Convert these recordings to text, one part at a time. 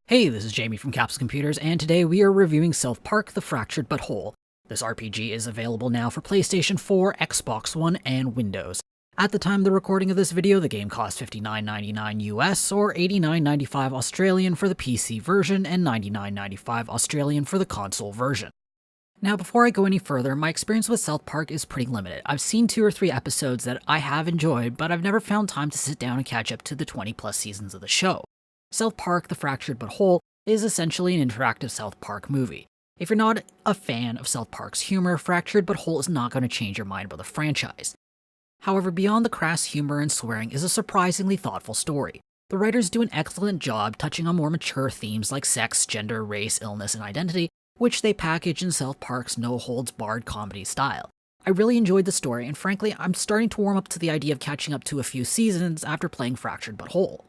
Hey, this is Jamie from Capsule Computers, and today we are reviewing South Park: The Fractured But Whole. This RPG is available now for PlayStation 4, Xbox One, and Windows. At the time of the recording of this video, the game cost $59.99 US or $89.95 Australian for the PC version and $99.95 Australian for the console version. Now, before I go any further, my experience with South Park is pretty limited. I've seen 2 or 3 episodes that I have enjoyed, but I've never found time to sit down and catch up to the 20+ seasons of the show. South Park: The Fractured But Whole is essentially an interactive South Park movie. If you're not a fan of South Park's humor, Fractured But Whole is not going to change your mind about the franchise. However, beyond the crass humor and swearing is a surprisingly thoughtful story. The writers do an excellent job touching on more mature themes like sex, gender, race, illness, and identity, which they package in South Park's no-holds-barred comedy style. I really enjoyed the story, and frankly, I'm starting to warm up to the idea of catching up to a few seasons after playing Fractured But Whole.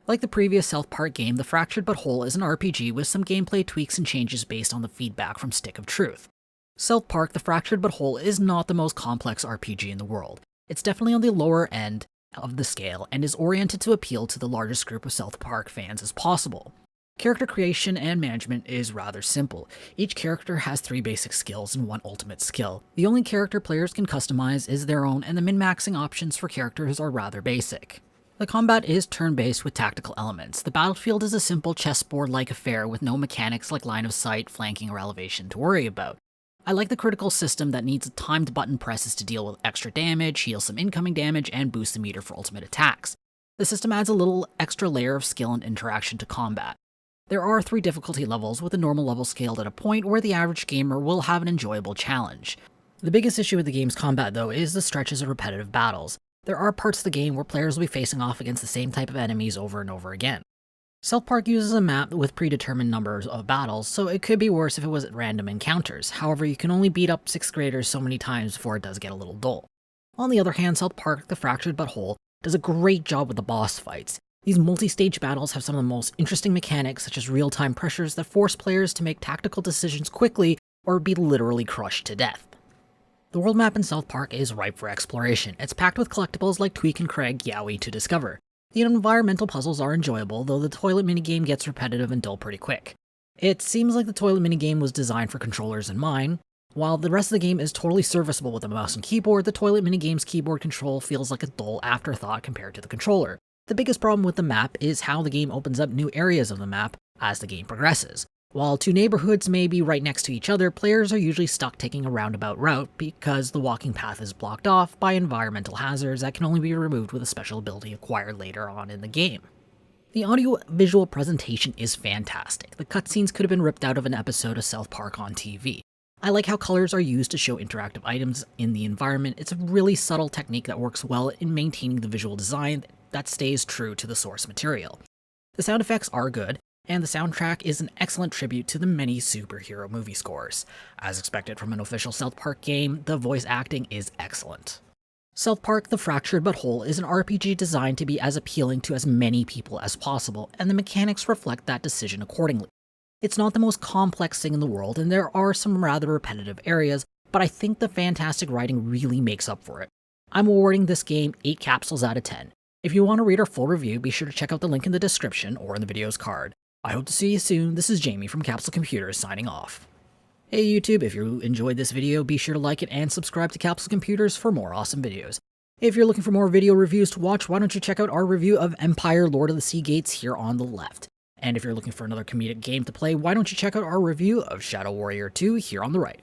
Like the previous South Park game, The Fractured But Whole is an RPG with some gameplay tweaks and changes based on the feedback from Stick of Truth. South Park: The Fractured But Whole is not the most complex RPG in the world. It's definitely on the lower end of the scale and is oriented to appeal to the largest group of South Park fans as possible. Character creation and management is rather simple. Each character has 3 basic skills and 1 ultimate skill. The only character players can customize is their own, and the min-maxing options for characters are rather basic. The combat is turn-based with tactical elements. The battlefield is a simple chessboard-like affair with no mechanics like line of sight, flanking, or elevation to worry about. I like the critical system that needs timed button presses to deal with extra damage, heal some incoming damage, and boost the meter for ultimate attacks. The system adds a little extra layer of skill and interaction to combat. There are 3 difficulty levels, with the normal level scaled at a point where the average gamer will have an enjoyable challenge. The biggest issue with the game's combat, though, is the stretches of repetitive battles. There are parts of the game where players will be facing off against the same type of enemies over and over again. South Park uses a map with predetermined numbers of battles, so it could be worse if it was random encounters. However, you can only beat up 6th graders so many times before it does get a little dull. On the other hand, South Park: The Fractured But Whole does a great job with the boss fights. These multi-stage battles have some of the most interesting mechanics, such as real-time pressures that force players to make tactical decisions quickly or be literally crushed to death. The world map in South Park is ripe for exploration. It's packed with collectibles like Tweak and Craig Yowie to discover. The environmental puzzles are enjoyable, though the toilet minigame gets repetitive and dull pretty quick. It seems like the toilet minigame was designed for controllers in mind. While the rest of the game is totally serviceable with a mouse and keyboard, the toilet minigame's keyboard control feels like a dull afterthought compared to the controller. The biggest problem with the map is how the game opens up new areas of the map as the game progresses. While 2 neighborhoods may be right next to each other, players are usually stuck taking a roundabout route because the walking path is blocked off by environmental hazards that can only be removed with a special ability acquired later on in the game. The audio-visual presentation is fantastic. The cutscenes could have been ripped out of an episode of South Park on TV. I like how colors are used to show interactive items in the environment. It's a really subtle technique that works well in maintaining the visual design that stays true to the source material. The sound effects are good, and the soundtrack is an excellent tribute to the many superhero movie scores. As expected from an official South Park game, the voice acting is excellent. South Park: The Fractured But Whole is an RPG designed to be as appealing to as many people as possible, and the mechanics reflect that decision accordingly. It's not the most complex thing in the world, and there are some rather repetitive areas, but I think the fantastic writing really makes up for it. I'm awarding this game 8 capsules out of 10. If you want to read our full review, be sure to check out the link in the description or in the video's card. I hope to see you soon. This is Jamie from Capsule Computers signing off. Hey YouTube, if you enjoyed this video, be sure to like it and subscribe to Capsule Computers for more awesome videos. If you're looking for more video reviews to watch, why don't you check out our review of Empire: Lord of the Sea Gates here on the left. And if you're looking for another comedic game to play, why don't you check out our review of Shadow Warrior 2 here on the right.